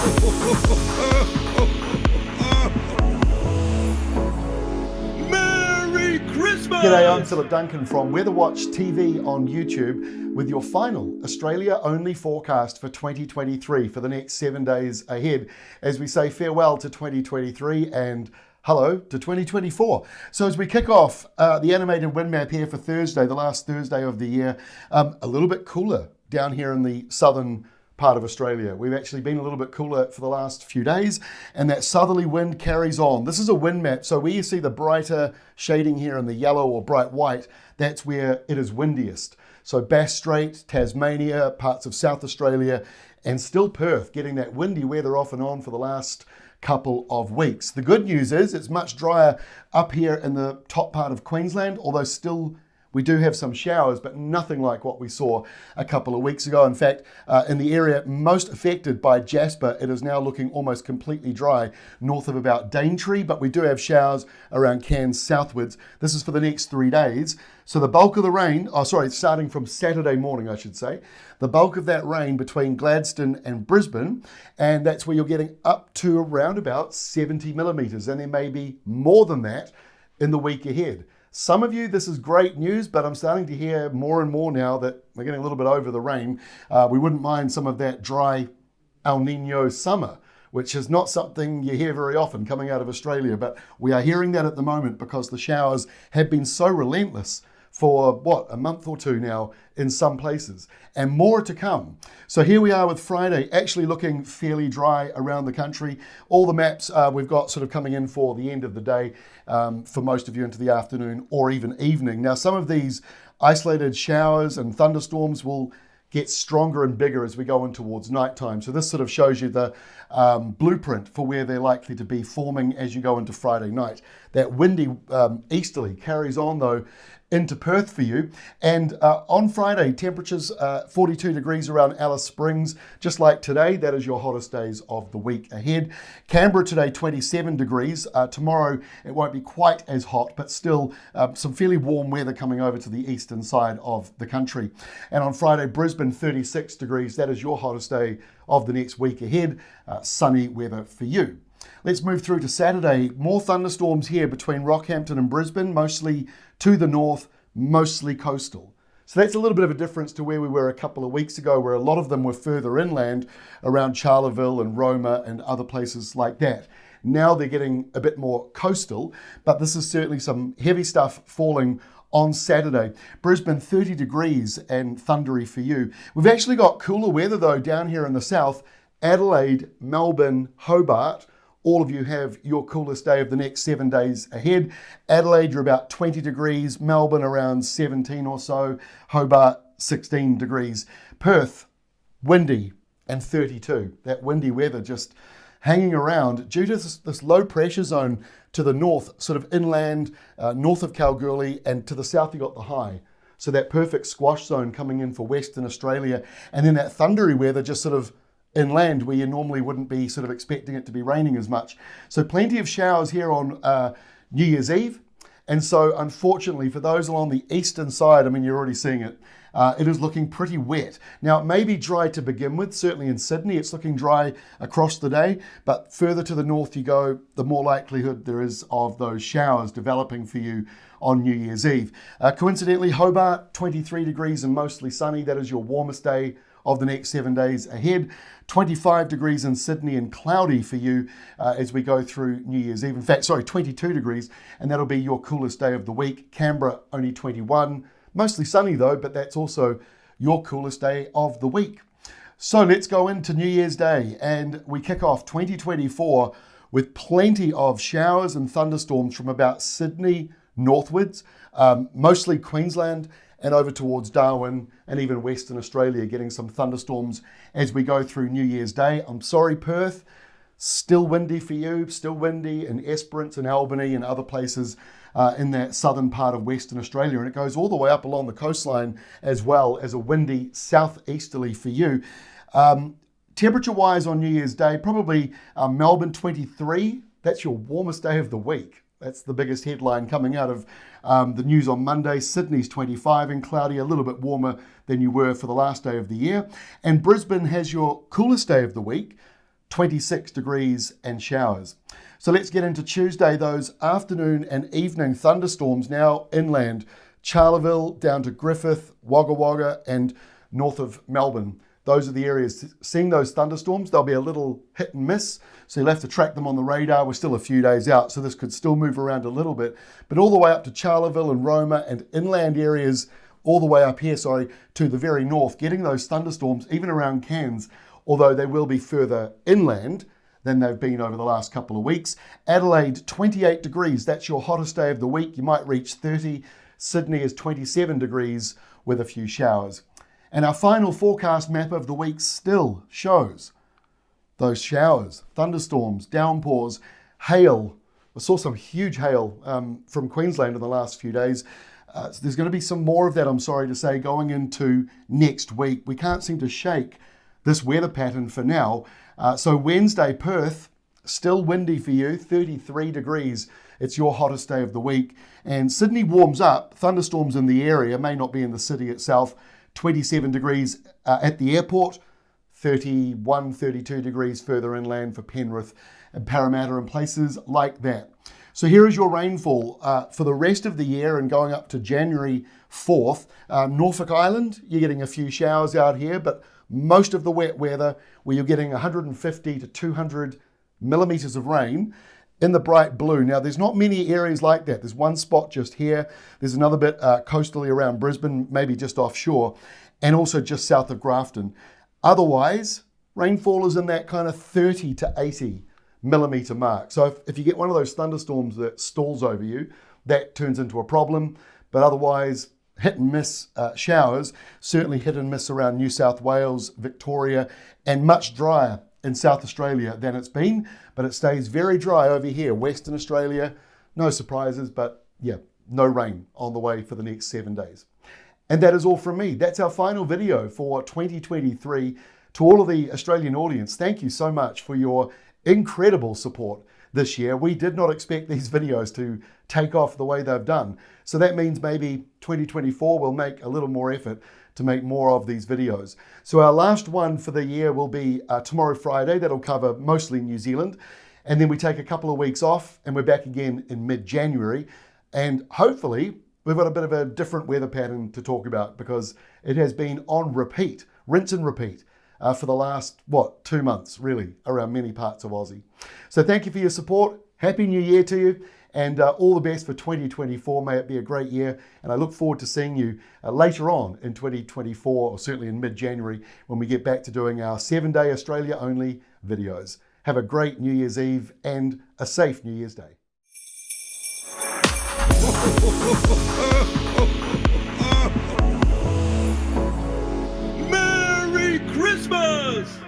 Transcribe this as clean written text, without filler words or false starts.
Merry Christmas! G'day, I'm Philip Duncan from WeatherWatchTV on YouTube with your final Australia-only forecast for 2023 for the next 7 days ahead as we say farewell to 2023 and hello to 2024. So as we kick off the animated wind map here for Thursday, the last Thursday of the year, a little bit cooler down here in the southern part of Australia. We've actually been a little bit cooler for the last few days, and that southerly wind carries on. This is a wind map, so where you see the brighter shading here in the yellow or bright white, that's where it is windiest. So Bass Strait, Tasmania, parts of South Australia, and still Perth, getting that windy weather off and on for the last couple of weeks. The good news is it's much drier up here in the top part of Queensland, although still we do have some showers, but nothing like what we saw a couple of weeks ago. In fact, in the area most affected by Jasper, it is now looking almost completely dry north of about Daintree, but we do have showers around Cairns southwards. This is for the next 3 days. So the bulk of the rain, starting from Saturday morning, I should say, the bulk of that rain between Gladstone and Brisbane, and that's where you're getting up to around about 70 millimetres, and there may be more than that in the week ahead. Some of you, this is great news, but I'm starting to hear more and more now that we're getting a little bit over the rain. We wouldn't mind some of that dry El Nino summer, which is not something you hear very often coming out of Australia, but we are hearing that at the moment because the showers have been so relentless for, a month or two now in some places, and more to come. So here we are with Friday, actually looking fairly dry around the country. All the maps we've got sort of coming in for the end of the day, for most of you into the afternoon or even evening. Now, some of these isolated showers and thunderstorms will get stronger and bigger as we go in towards nighttime. So this sort of shows you the blueprint for where they're likely to be forming as you go into Friday night. That windy easterly carries on though into Perth for you. And on Friday, temperatures 42 degrees around Alice Springs, just like today. That is your hottest days of the week ahead. Canberra today, 27 degrees. Tomorrow, it won't be quite as hot, but still some fairly warm weather coming over to the eastern side of the country. And on Friday, Brisbane, 36 degrees. That is your hottest day of the next week ahead. Sunny weather for you. Let's move through to Saturday. More thunderstorms here between Rockhampton and Brisbane, mostly to the north, mostly coastal. So that's a little bit of a difference to where we were a couple of weeks ago, where a lot of them were further inland around Charleville and Roma and other places like that. Now they're getting a bit more coastal, but this is certainly some heavy stuff falling on Saturday. Brisbane, 30 degrees and thundery for you. We've actually got cooler weather though down here in the south. Adelaide, Melbourne, Hobart, all of you have your coolest day of the next 7 days ahead. Adelaide, you're about 20 degrees. Melbourne, around 17 or so. Hobart, 16 degrees. Perth, windy and 32. That windy weather just hanging around due to this low pressure zone to the north, sort of inland, north of Kalgoorlie, and to the south you got the high. So that perfect squash zone coming in for Western Australia. And then that thundery weather just sort of inland where you normally wouldn't be sort of expecting it to be raining as much. So plenty of showers here on New Year's Eve. And so unfortunately for those along the eastern side, I mean, you're already seeing it, it is looking pretty wet. Now it may be dry to begin with, certainly in Sydney, it's looking dry across the day, but further to the north you go, the more likelihood there is of those showers developing for you on New Year's Eve. Coincidentally, Hobart, 23 degrees and mostly sunny. That is your warmest day of the next 7 days ahead. 25 degrees in Sydney and cloudy for you as we go through New Year's Eve. In fact, 22 degrees, and that'll be your coolest day of the week. Canberra, only 21. Mostly sunny though, but that's also your coolest day of the week. So let's go into New Year's Day, and we kick off 2024 with plenty of showers and thunderstorms from about Sydney northwards, mostly Queensland, and over towards Darwin and even Western Australia, getting some thunderstorms as we go through New Year's Day. I'm sorry, Perth, still windy for you, still windy in Esperance and Albany and other places in that southern part of Western Australia. And it goes all the way up along the coastline as well as a windy southeasterly for you. Temperature-wise on New Year's Day, probably Melbourne 23. That's your warmest day of the week. That's the biggest headline coming out of the news on Monday. Sydney's 25 and cloudy, a little bit warmer than you were for the last day of the year. And Brisbane has your coolest day of the week, 26 degrees and showers. So let's get into Tuesday. Those afternoon and evening thunderstorms now inland, Charleville down to Griffith, Wagga Wagga and north of Melbourne. Those are the areas seeing those thunderstorms. They'll be a little hit and miss, so you'll have to track them on the radar. We're still a few days out, so this could still move around a little bit. But all the way up to Charleville and Roma and inland areas, all the way up here, to the very north, getting those thunderstorms even around Cairns, although they will be further inland than they've been over the last couple of weeks. Adelaide, 28 degrees. That's your hottest day of the week. You might reach 30. Sydney is 27 degrees with a few showers. And our final forecast map of the week still shows those showers, thunderstorms, downpours, hail. I saw some huge hail from Queensland in the last few days. So there's going to be some more of that, I'm sorry to say, going into next week. We can't seem to shake this weather pattern for now. So Wednesday, Perth, still windy for you, 33 degrees. It's your hottest day of the week. And Sydney warms up, thunderstorms in the area, may not be in the city itself, 27 degrees at the airport, 31, 32 degrees further inland for Penrith and Parramatta and places like that. So here is your rainfall for the rest of the year and going up to January 4th. Norfolk Island, you're getting a few showers out here, but most of the wet weather where you're getting 150 to 200 millimetres of rain in the bright blue. Now, there's not many areas like that. There's one spot just here. There's another bit coastally around Brisbane, maybe just offshore, and also just south of Grafton. Otherwise, rainfall is in that kind of 30 to 80 millimetre mark. So if you get one of those thunderstorms that stalls over you, that turns into a problem. But otherwise, hit and miss showers, certainly hit and miss around New South Wales, Victoria, and much drier in South Australia than it's been, but it stays very dry over here. Western Australia, no surprises, but yeah, no rain on the way for the next 7 days. And that is all from me. That's our final video for 2023. To all of the Australian audience, thank you so much for your incredible support this year. We did not expect these videos to take off the way they've done. So that means maybe 2024 will make a little more effort to make more of these videos. So our last one for the year will be tomorrow, Friday. That'll cover mostly New Zealand. And then we take a couple of weeks off and we're back again in mid-January. And hopefully we've got a bit of a different weather pattern to talk about because it has been on repeat, rinse and repeat, for the last, 2 months, really, around many parts of Aussie. So thank you for your support. Happy New Year to you. And all the best for 2024. May it be a great year. And I look forward to seeing you later on in 2024, or certainly in mid-January, when we get back to doing our 7-day Australia-only videos. Have a great New Year's Eve and a safe New Year's Day. Merry Christmas!